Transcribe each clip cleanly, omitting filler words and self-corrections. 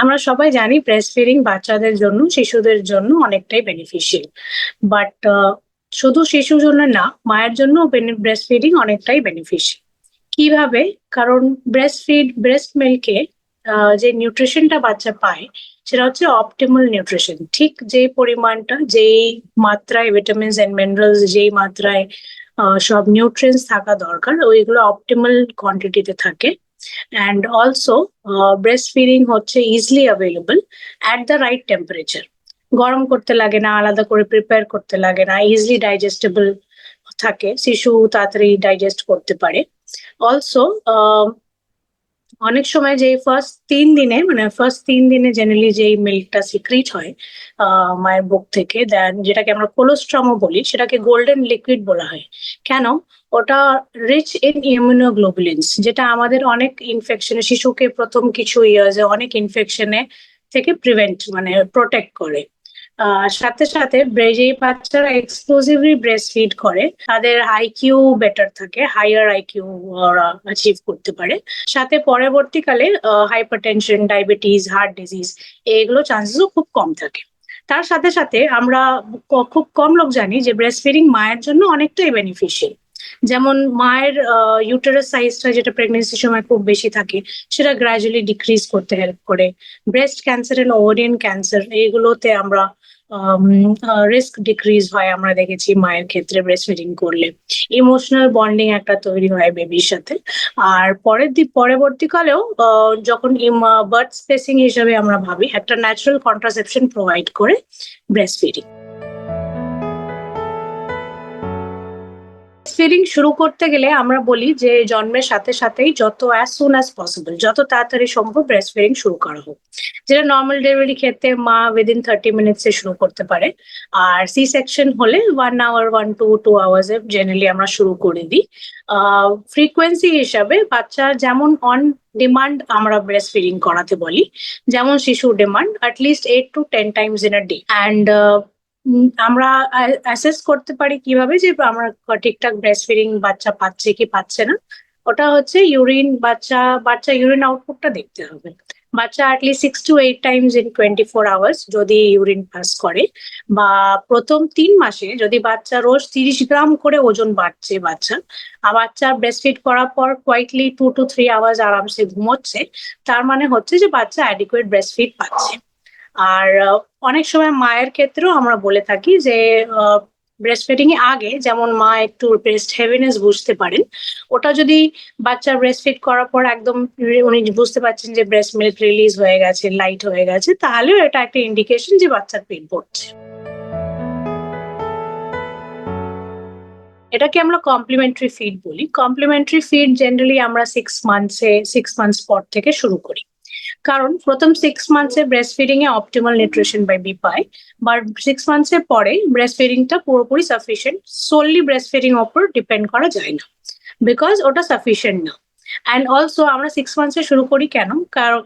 আমরা সবাই জানি ব্রেস্ট ফিডিং বাচ্চাদের জন্য, শিশুদের জন্য অনেকটাই বেনিফিশিয়াল। বাট শুধু শিশুর জন্য না, মায়ের জন্য ব্রেস্ট ফিডিং অনেকটাই বেনিফিশিয়াল। কিভাবে? কারণ ব্রেস্ট মিল্কে যে নিউট্রিশনটা বাচ্চা পায় সেটা হচ্ছে অপটিমাল নিউট্রিশন। ঠিক যে পরিমাণটা, যেই মাত্রায় ভিটামিনস এন্ড মিনারেলস, যেই মাত্রায় সব নিউট্রিয়েন্টস থাকা দরকার, ওইগুলো অপটিমাল কোয়ান্টিটিতে থাকে। And also, breastfeeding হচ্ছে easily available at the right temperature. গরম করতে লাগে না, আলাদা করে প্রিপেয়ার করতে লাগে না, ইজিলি ডাইজেস্টেবল থাকে, শিশু তাড়াতাড়ি ডাইজেস্ট করতে পারে। অলসো অনেক সময় যে ফার্স্ট 3 দিনে জেনারেলি যেই মিল্কটা সিক্রিট হয় মায়ের বুক থেকে, দেন যেটাকে আমরা কোলোস্ট্রামও বলি, সেটাকে গোল্ডেন লিকুইড বলা হয়। কেন? ওটা রিচ ইন ইমিউনোগ্লোবুলিনস, যেটা আমাদের অনেক ইনফেকশনে, শিশুকে প্রথম কিছু ইয়ার্সে অনেক ইনফেকশনে থেকে প্রোটেক্ট করে। সাথে সাথে যেই বাচ্চারা এক্সক্লুসিভলি ব্রেস্ট ফিড করে তাদের আইকিউ বেটার থাকে, হায়ার আইকিউ ওরা অ্যাচিভ করতে পারে। সাথে পরবর্তীকালে হাইপারটেনশন, ডায়াবেটিস, হার্ট ডিজিজ এগুলো চান্সেসও খুব কম থাকে। তার সাথে সাথে আমরা খুব কম লোক জানি যে ব্রেস্ট ফিডিং মায়ের জন্য অনেকটাই বেনিফিশিয়াল। যেমন মায়ের ইউটেরাস সাইজটা, যেটা প্রেগনেন্সির সময় খুব বেশি থাকে, সেটা গ্রাজুয়ালি ডিক্রিজ করতে হেল্প করে। Breast cancer and ovarian cancer এইগুলোতে আমরা রিস্ক ডিক্রিজ হয় আমরা দেখেছি মায়ের ক্ষেত্রে ব্রেস্ট ফিডিং করলে। ইমোশনাল বন্ডিং একটা তৈরি হয় বেবির সাথে। আর পরবর্তীকালেও যখন বার্থ স্পেসিং হিসেবে আমরা ভাবি, একটা ন্যাচারাল কন্ট্রাসেপশন প্রোভাইড করে ব্রেস্ট ফিডিং। ফিডিং শুরু করতে গেলে আমরা বলি যে জন্মের সাথে সাথেই অ্যাজ সুন অ্যাজ পসিবল, যত তাড়াতাড়ি সম্ভব ব্রেস্ট ফিডিং শুরু করা হোক। যেটা নর্মাল ডেলিভারি ক্ষেত্রে মা উইদিন 30 মিনিটসে শুরু করতে পারে। আর সি সেকশন হলে 1 আওয়ার 2 আওয়ার্সে জেনারেলি আমরা শুরু করে দিই। ফ্রিকোয়েন্সি হিসাবে বাচ্চা যেমন অন ডিমান্ড আমরা ব্রেস্ট ফিডিং করাতে বলি, যেমন শিশুর demand at least 8 to 10 Times in a day. And আমরা অ্যাসেস করতে পারি কিভাবে যে আমরা ঠিকঠাক ব্রেস্ট ফিডিং বাচ্চা পাচ্ছে কি পাচ্ছে না। ওটা হচ্ছে বাচ্চা ইউরিন আউটপুটটা দেখতে হবে। বাচ্চা at least 6 to 8 Times in 24 hours যদি ইউরিন পাস করে, বা প্রথম 3 মাসে যদি বাচ্চা রোজ 30 গ্রাম করে ওজন বাড়ছে বাচ্চা ব্রেস্ট ফিড করার পর কোয়াইটলি 2 to 3 আওয়ার্স আরামসে ঘুমোচ্ছে, তার মানে হচ্ছে যে বাচ্চা অ্যাডিকুয়েট ব্রেস্ট ফিড পাচ্ছে। আর অনেক সময় মায়ের ক্ষেত্রেও আমরা বলে থাকি যে ব্রেস্ট ফিডিং এর আগে যেমন মা একটু ব্রেস্ট হেভিনেস বুঝতে পারেন, ওটা যদি বাচ্চা ব্রেস্ট ফিড করার পর একদম উনি বুঝতে পারছেন যে ব্রেস্ট মিল্ক রিলিজ হয়ে গেছে, লাইট হয়ে গেছে, তাহলেও এটা একটা ইন্ডিকেশন যে বাচ্চার পেট ভরছে। এটাকে আমরা কমপ্লিমেন্টারি ফিড বলি। কমপ্লিমেন্টারি ফিড জেনারেলি আমরা 6 মান্থস পর থেকে শুরু করি। কারণ প্রথম 6 মান্থসে ব্রেস্ট ফিডিং এ অপটিমাল নিউট্রিশন বেবি পায়, বাট 6 মান্থসের পরে ব্রেস্ট ফিডিংটা পুরোপুরি সাফিসিয়েন্ট। সোললি ব্রেস্ট ফিডিং ওপর ডিপেন্ড করা যায় না, বিকজ ওটা সাফিসিয়েন্ট না। অ্যান্ড অলসো আমরা 6 মান্থসে শুরু করি কেন?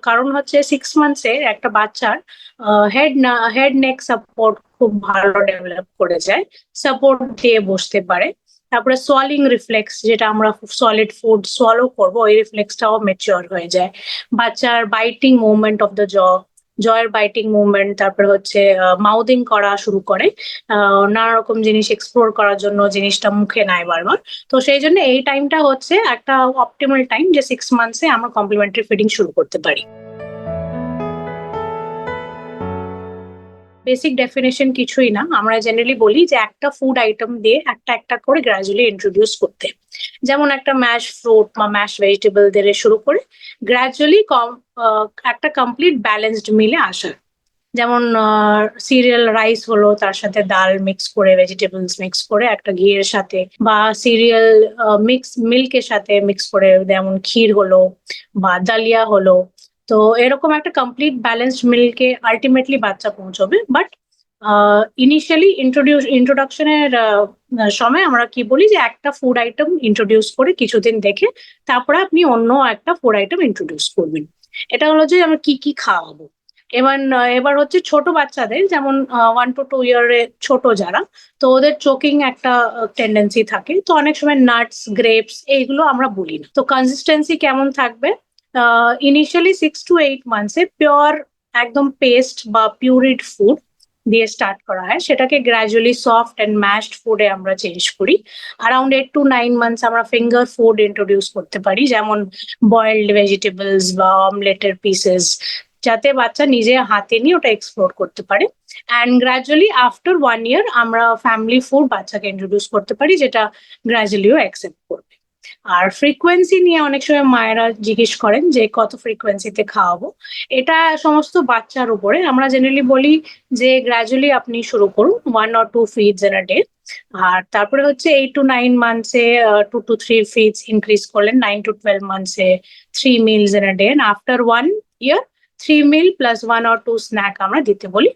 কারণ হচ্ছে 6 মান্থসে একটা বাচ্চার হেড নেক সাপোর্ট খুব ভালো ডেভেলপ করে যায়, সাপোর্ট দিয়ে বসতে পারে। তারপরে সোয়ালিং রিফ্লেক্স, যেটা আমরা সলিড ফুড সোয়ালো করবো, ওই রিফ্লেক্সটাও ম্যাচিওর হয়ে যায়। বাচ্চার বাইটিং মুভমেন্ট অফ দ্য জয়ের বাইটিং মুভমেন্ট, তারপরে হচ্ছে মাউথিং করা শুরু করে, নানা রকম জিনিস এক্সপ্লোর করার জন্য জিনিসটা মুখে নেয় বারবার। তো সেই জন্য এই টাইমটা হচ্ছে একটা অপটিমাল টাইম যে 6 মান্থসে আমরা কমপ্লিমেন্টারি ফিডিং শুরু করতে পারি। বেসিক ডেফিনেশন কিছুই না, আমরা জেনারেলি বলি যে একটা ফুড আইটেম দিয়ে একটা করে গ্রাজুয়ালি ইন্ট্রোডিউস করতে। যেমন একটা ম্যাশ ফ্রুট বা ম্যাশ ভেজিটেবল দিয়ে শুরু করে গ্রাজুয়ালি একটা কমপ্লিট ব্যালেন্সড মিলে আসা। যেমন সিরিয়াল রাইস হলো, তার সাথে ডাল মিক্স করে, ভেজিটেবলস মিক্স করে একটা ঘিয়ের সাথে, বা সিরিয়াল মিল্কের সাথে মিক্স করে, যেমন ক্ষীর হলো বা ডালিয়া হলো। তো এরকম একটা কমপ্লিট ব্যালেন্সড মিলকে আলটিমেটলি বাচ্চা পৌঁছবে। বাট ইনিশিয়ালি ইন্ট্রোডাকশনের সময় আমরা কি বলি যে একটা ফুড আইটেম ইন্ট্রোডিউস করে কিছুদিন দেখে তারপরে আপনি অন্য একটা ফুড আইটেম ইন্ট্রোডিউস করবেন। এটা হলো যে আমরা কি খাওয়াবো। এবার হচ্ছে ছোট বাচ্চাদের, যেমন 1 to 2 ইয়ারে ছোট যারা, তো ওদের চোকিং একটা টেন্ডেন্সি থাকে, তো অনেক সময় নাটস, গ্রেপস এইগুলো আমরা বলি না। তো কনসিস্টেন্সি কেমন থাকবে? ইনিশিয়ালি 6 to 8 মান্থসে পিওর একদম পেস্ট বা পিউরিড ফুড দিয়ে স্টার্ট করা হয়, সেটাকে গ্র্যাজুয়ালি সফট অ্যান্ড ম্যাশড ফুডে আমরা চেঞ্জ করি। অ্যারাউন্ড 8 to 9 months আমরা ফিঙ্গার ফুড ইন্ট্রোডিউস করতে পারি, যেমন বয়েলড ভেজিটেবলস বা অমলেটের পিসেস, যাতে বাচ্চা নিজে হাতে নিয়ে ওটা এক্সপ্লোর করতে পারে। অ্যান্ড গ্র্যাজুয়ালি আফটার 1 year আমরা ফ্যামিলি ফুড বাচ্চাকে ইন্ট্রোডিউস করতে পারি, যেটা গ্র্যাজুয়ালিও অ্যাকসেপ্ট করবে। আর ফ্রিকোয়েন্সি নিয়ে অনেক সময় মায়েরা জিজ্ঞেস করেন যে কত ফ্রিকোয়েন্সিতে খাওয়াবো। এটা সমস্ত বাচ্চার উপরে। আমরা জেনারেলি বলি যে গ্র্যাজুয়ালি আপনি শুরু করুন 1 or 2 feeds in a day। আর তারপরে হচ্ছে 8 to 9 months-এ 2 to 3 feeds ইনক্রিজ করলেন, 9 to 12 months-এ 3 meals in a day, and after 1 year 3 meal plus 1 or 2 snack আমরা দিতে বলি,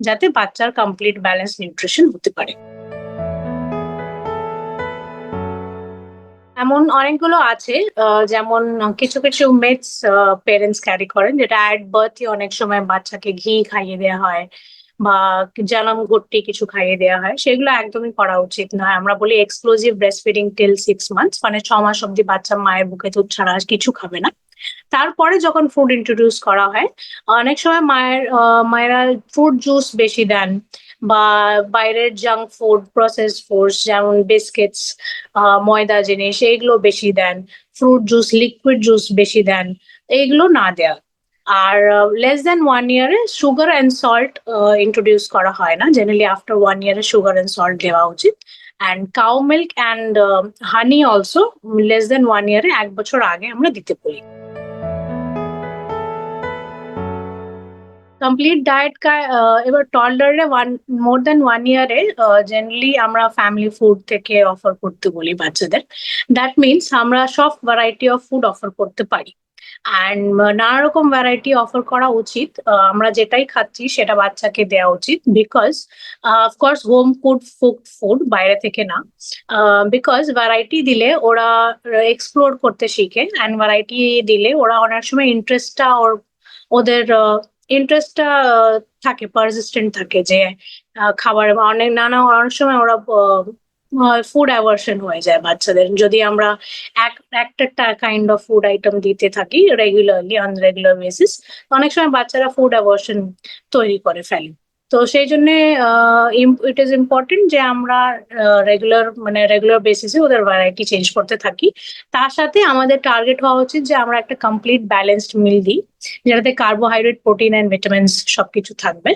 যাতে বাচ্চার কমপ্লিট ব্যালেন্স নিউট্রিশন হতে পারে। এমন অনেকগুলো আছে, যেমন কিছু কিছু মিথস পেরেন্টস ক্যারি করেন, যেটা অ্যাট বার্থই অনেক সময় বাচ্চাকে ঘি খাইয়ে দেওয়া হয় বা জনম ঘটি কিছু খাইয়ে দেওয়া হয়, সেগুলো একদমই করা উচিত নয়। আমরা বলি exclusive breast feeding till 6 months, মানে 6 মাস অব্দি বাচ্চা মায়ের বুকে দুধ ছাড়া আর কিছু খাবে না। তারপরে যখন ফুড ইন্ট্রোডিউস করা হয়, অনেক সময় মায়েরা ফ্রুট জুস বেশি দেন, বা বাইরের জাঙ্ক ফুড, প্রসেসড ফুডস যেমন বিস্কিটস, ময়দা জিনিস এইগুলো বেশি দেন, ফ্রুট জুস, লিকুইড জুস বেশি দেন, এইগুলো না দেয়া। আর লেস দ্যান 1 year-এ সুগার অ্যান্ড সল্ট ইন্ট্রোডিউস করা হয় না। জেনারেলি আফটার 1 year-এ সুগার অ্যান্ড সল্ট দেওয়া উচিত। And cow milk and honey also less than 1 year-এ, 1 বছর আগে আমরা দিতে বলি। কমপ্লিট ডায়েট এবার টডলারে মোর দ্যান 1 year-এ জেনারেলি আমরা ফ্যামিলি ফুড থেকে অফার করতে বলি বাচ্চাদের। দ্যাট মিনস আমরা সব ভ্যারাইটি অফ ফুড অফার করতে পারি, অ্যান্ড নানা রকম ভ্যারাইটি অফার করা উচিত। আমরা যেটাই খাচ্ছি সেটা বাচ্চাকে দেওয়া উচিত, because of course home cooked food, বাইরে থেকে না। বিকজ ভ্যারাইটি দিলে ওরা এক্সপ্লোর করতে শিখে, অ্যান্ড ভ্যারাইটি দিলে ওরা অনেক সময় ওদের ইন্টারেস্টটা থাকে, পারসিস্টেন্ট থাকে, যে খাবার অনেক সময় ওরা ফুড অ্যাভার্সন হয়ে যায় বাচ্চাদের, যদি আমরা একটা কাইন্ড অফ ফুড আইটেম দিতে থাকি রেগুলারলি, অন রেগুলার বেসিস। অনেক সময় বাচ্চারা ফুড অ্যাভার্সন তৈরি করে ফেলে। তো সেই জন্য ইট ইজ ইম্পর্টেন্ট যে আমরা রেগুলার বেসিসে ওদের ভ্যারাইটি চেঞ্জ করতে থাকি। তার সাথে আমাদের টার্গেট হওয়া উচিত যে আমরা একটা কমপ্লিট ব্যালেন্সড মিল দিই, যেটাতে কার্বোহাইড্রেট, প্রোটিন অ্যান্ড ভিটামিনস সবকিছু থাকবে।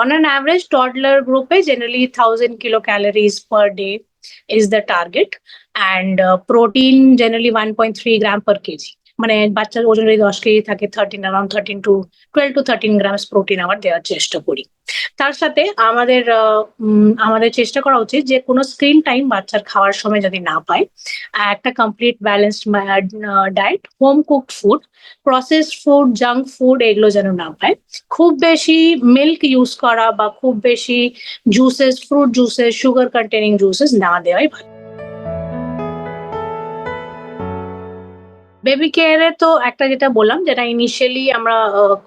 অন অ্যান অ্যাভারেজ টডলার গ্রুপে generally 1000 kilocalories per day is the target, and protein generally 1.3 gram per kg, মানে বাচ্চার ওজন যদি 10 কেজি থাকে, around 12 to 13 grams প্রোটিন আবার দেওয়ার চেষ্টা করি। তার সাথে আমাদের চেষ্টা করা উচিত যে কোনো স্ক্রিন টাইম বাচ্চার খাওয়ার সময় যদি না পায়, একটা complete balanced diet, home cooked food, processed food, junk food এগুলো যেন না পায়। খুব বেশি মিল্ক ইউজ করা বা খুব বেশি juices, fruit juices, sugar containing juices না দেওয়াই ভালো। বেবি কেয়ারে তো একটা যেটা বললাম, যেটা ইনিশিয়ালি আমরা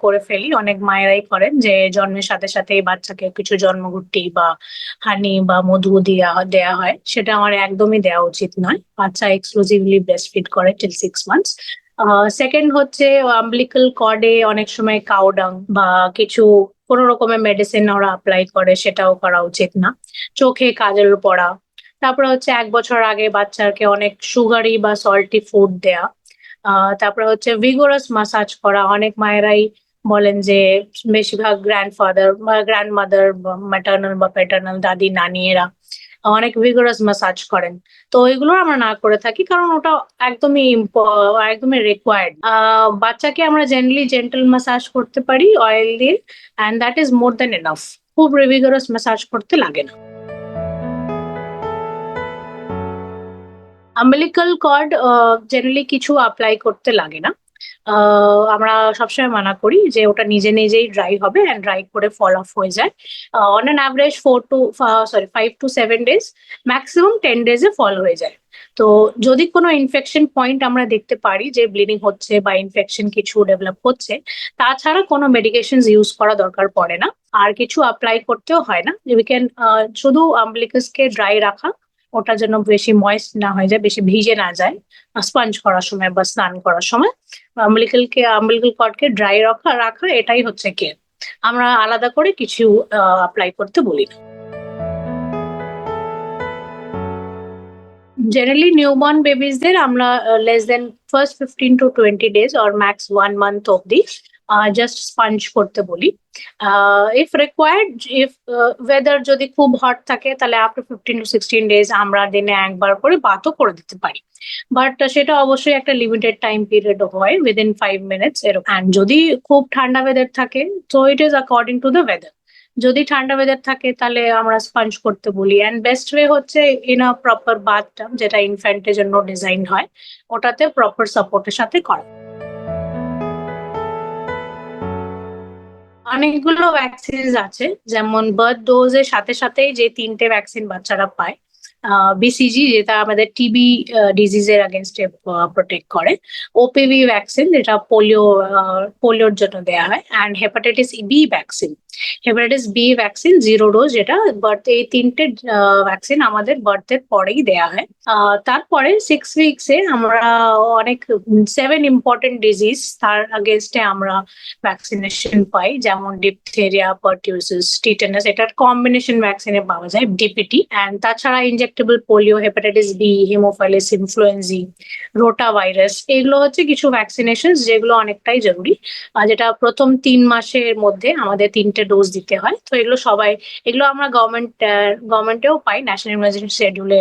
করে ফেলি, অনেক মায়েরাই করেন, যে জন্মের সাথে সাথে বাচ্চাকে কিছু জন্মঘটি বা হানি বা মধু দেয়া হয়, সেটা আমার একদমই দেওয়া উচিত নয়। বাচ্চা এক্সক্লুসিভলি ব্রেস্ট ফিড করে টিল 6 months। সেকেন্ড হচ্ছে আম্বিলিকাল কর্ডে অনেক সময় কাউডাং বা কিছু কোনো রকমের মেডিসিন ওরা অ্যাপ্লাই করে, সেটাও করা উচিত না। চোখে কাজল পড়া। তারপরে হচ্ছে 1 বছর আগে বাচ্চাকে অনেক সুগারি বা সল্টি ফুড দেয়া। তারপরে হচ্ছে ভিগোরাস মাসাজ করা। অনেক মায়েরাই বলেন যে বেশিরভাগ গ্র্যান্ডফাদার বা গ্র্যান্ডমাদার, ম্যাটার্নাল বা প্যাটার্নাল দাদি নানি এরা অনেক ভিগোরাস মাসাজ করেন। তো এগুলো আমরা না করে থাকি, কারণ ওটা একদমই রিকোয়ার্ড। বাচ্চাকে আমরা জেনারেলি জেন্টাল মাসাজ করতে পারি অয়েল দিয়ে, and that is more than enough. খুব ভিগোরাস মাসাজ করতে লাগে না। আম্বিলিকাল কর্ড জেনারেলি কিছু অ্যাপ্লাই করতে লাগে না। আমরা সবসময় মানা করি যে ওটা নিজে নিজেই ড্রাই হবে, অ্যান্ড ড্রাই করে ফল অফ হয়ে যায়। On an average 5 to 7 days, maximum 10 days-এ ফল হয়ে যায়। তো যদি কোনো ইনফেকশন পয়েন্ট আমরা দেখতে পারি যে ব্লিডিং হচ্ছে বা ইনফেকশন কিছু ডেভেলপ হচ্ছে, তাছাড়া কোনো মেডিকেশন ইউজ করা দরকার পড়ে না, আর কিছু অ্যাপ্লাই করতেও হয় না। উই ক্যান শুধু আম্বিলিকাসকে ড্রাই রাখা, ওটা যেন বেশি ময়েস্ট না হয়ে যায়, বেশি ভিজে না যায় স্পঞ্জ করার সময় বা স্নান করার সময়। আম্বিলিক্যাল কর্ডকে ড্রাই রাখা এটাই হচ্ছে কেয়ার। আমরা আলাদা করে কিছু অ্যাপ্লাই করতে বলি না। জেনারেলি নিউবর্ন বেবিজদের আমরা less than first 15 to 20 days or max 1 month অব্দি জাস্ট স্পঞ্জ করতে বলি। ইফ রিকোয়ার্ড, ইফ ওয়েদার যদি খুব হট থাকে তাহলে আফটার 15 to 16 days আমরা দিনে একবার করে বাতও করে দিতে পারি, বাট সেটা অবশ্যই একটা লিমিটেড টাইম পিরিয়ড হয়, উইদিন 5 minutes এরকম। অ্যান্ড যদি খুব ঠান্ডা ওয়েদার থাকে, so it is according to the weather. যদি ঠান্ডা ওয়েদার থাকে তাহলে আমরা স্পঞ্জ করতে বলি। অ্যান্ড বেস্ট ওয়ে হচ্ছে ইন আ প্রপার বাথটাব, যেটা ইনফ্যান্টের জন্য ডিজাইন হয়, ওটাতে প্রপার সাপোর্টের সাথে করা। অনেকগুলো ভ্যাকসিন আছে, যেমন বার্থ ডোজের সাথে সাথেই যে 3টে ভ্যাকসিন বাচ্চারা পায়। বিসিজি, যেটা আমাদের টিবি ডিজিজের আগেনস্টে প্রোটেক্ট করে। ওপিভি ভ্যাকসিন, যেটা পোলিওর জন্য দেওয়া হয়। And hepatitis B vaccine, hepatitis B vaccine 0 dose, যেটা এই 3টে ভ্যাকসিন আমাদের বার্থের পরেই দেওয়া হয়। তারপরে 6 উইকসে আমরা অনেক 7 ইম্পর্টেন্ট ডিজিজ তার আগেনস্টে আমরা ভ্যাকসিনেশন পাই, যেমন ডিপথেরিয়া, পারটিউসিস, টিটানাস, এটার কম্বিনেশন ভ্যাকসিনে পাওয়া যায় ডিপিটি। অ্যান্ড তাছাড়া injectable polio, hepatitis B, haemophilus influenzae, rota virus, এগুলো হচ্ছে কিছু ভ্যাকসিনেশন যেগুলো অনেকটাই জরুরি, যেটা প্রথম 3 মাসের মধ্যে আমাদের 3টে ডোজ দিতে হয়। তো এগুলো আমরা গভর্নমেন্টেও পাই, ন্যাশনাল ইমিউনাইজেশন শিডিউলে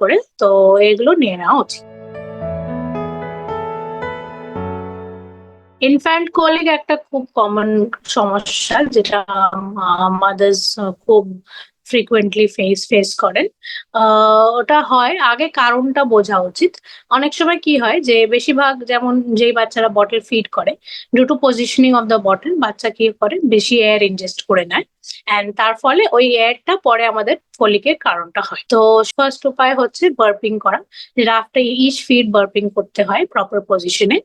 করে। তো এগুলো নিয়ে নেওয়া উচিত। ইনফ্যান্ট কোলিক একটা খুব কমন সমস্যা, যেটা মাদার্স খুব ফ্রিকুয়েন্টলি ফেস করেন। ওটা হয়, আগে কারণটা বোঝা উচিত। অনেক সময় কি হয় যে বেশিরভাগ, যেমন যেই বাচ্চারা বটল ফিড করে, due to positioning of the bottle, বাচ্চা কি করে বেশি এয়ার ইনজেস্ট করে নেয়, অ্যান্ড তার ফলে ওই এয়ারটা পরে আমাদের ফলিকের কারণটা হয়। তো ফার্স্ট উপায় হচ্ছে বার্পিং করা, যেটা আফটার ইচ ফিড বার্পিং করতে হয় প্রপার পজিশনে।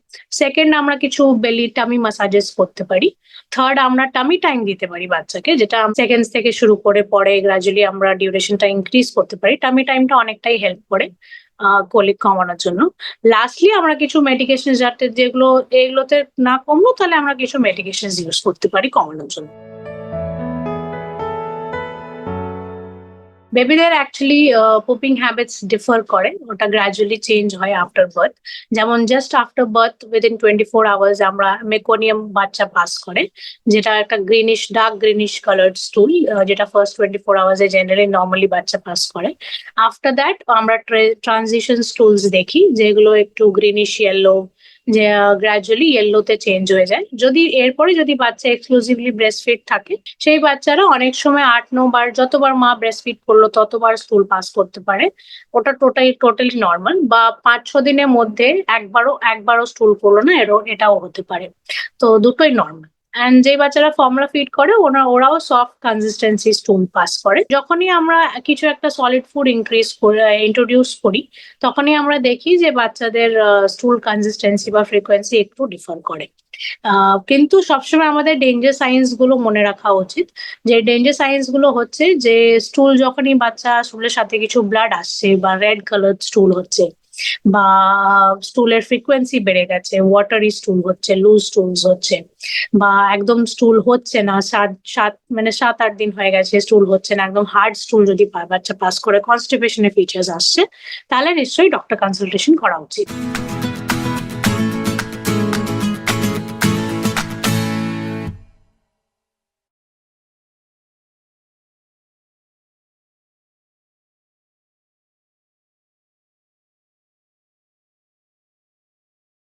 সেকেন্ড, আমরা কিছু বেলি টামি মাসাজেস করতে পারি। থার্ড, আমরা টামি টাইম দিতে পারি বাচ্চাকে, যেটা সেকেন্ডস থেকে শুরু করে পরে গ্রাজুয়ালি আমরা ডিউরেশনটা ইনক্রিজ করতে পারি। টামি টাইমটা অনেকটাই হেল্প করে কোলিক কমানোর জন্য। লাস্টলি আমরা কিছু মেডিকেশন, এগুলোতে না কমলো তাহলে আমরা কিছু মেডিকেশন ইউজ করতে পারি কমানোর জন্য। বেবিদের অ্যাকচুয়ালি পুপিং হ্যাবিটস ডিফার করে, ওটা গ্রাজুয়ালি চেঞ্জ হয় আফটার বার্থ। যেমন just after birth within 24 hours আমরা মেকোনিয়াম বাচ্চা পাস করে, যেটা একটা ডার্ক গ্রিনিশ কালার্ড স্টুল, যেটা ফার্স্ট 24 আওয়ার্সে জেনারেলি নর্মালি বাচ্চা পাস করে। আফটার দ্যাট আমরা ট্রানজিশন স্টুলস দেখি, যেগুলো একটু গ্রিনিশ ইয়েলো, যে গ্রাজুয়ালি ইয়েলোতে চেঞ্জ হয়ে যায়। এরপরে যদি বাচ্চা এক্সক্লুসিভলি ব্রেস্টফিড থাকে, সেই বাচ্চারা অনেক সময় 8-9 বার, যতবার মা ব্রেস্টফিড করলো ততবার স্টুল পাস করতে পারে। ওটা টোটালি নর্মাল। বা 5-6 দিনের মধ্যে একবারও স্টুল করলো না, এটাও হতে পারে। তো দুটোই নর্মাল। অ্যান্ড যে বাচ্চারা ফর্মুলা ফিড করে ওরাও সফট কনসিস্টেন্সি স্টুল পাস করে। যখনই আমরা কিছু একটা সলিড ফুড ইন্ট্রোডিউস করি, তখনই আমরা দেখি যে বাচ্চাদের স্টুল কনসিস্টেন্সি বা ফ্রিকোয়েন্সি একটু ডিফার করে। কিন্তু সবসময় আমাদের ডেঞ্জার সাইন্স গুলো মনে রাখা উচিত। যে ডেঞ্জার সাইন্স গুলো হচ্ছে যে স্টুল, যখনই স্টুলের সাথে কিছু ব্লাড আসছে, বা রেড কালার স্টুল হচ্ছে, বা স্টুলের ফ্রিকোয়েন্সি বেড়ে গেছে, ওয়াটারি স্টুল হচ্ছে, লুজ স্টুলস হচ্ছে, বা একদম স্টুল হচ্ছে না, 7-8 দিন হয়ে গেছে স্টুল হচ্ছে না, একদম হার্ড স্টুল যদি বাচ্চা পাস করে, কনস্টিপেশনের ফিচার্স আসছে, তাহলে নিশ্চয়ই ডক্টর কনসালটেশন করা উচিত।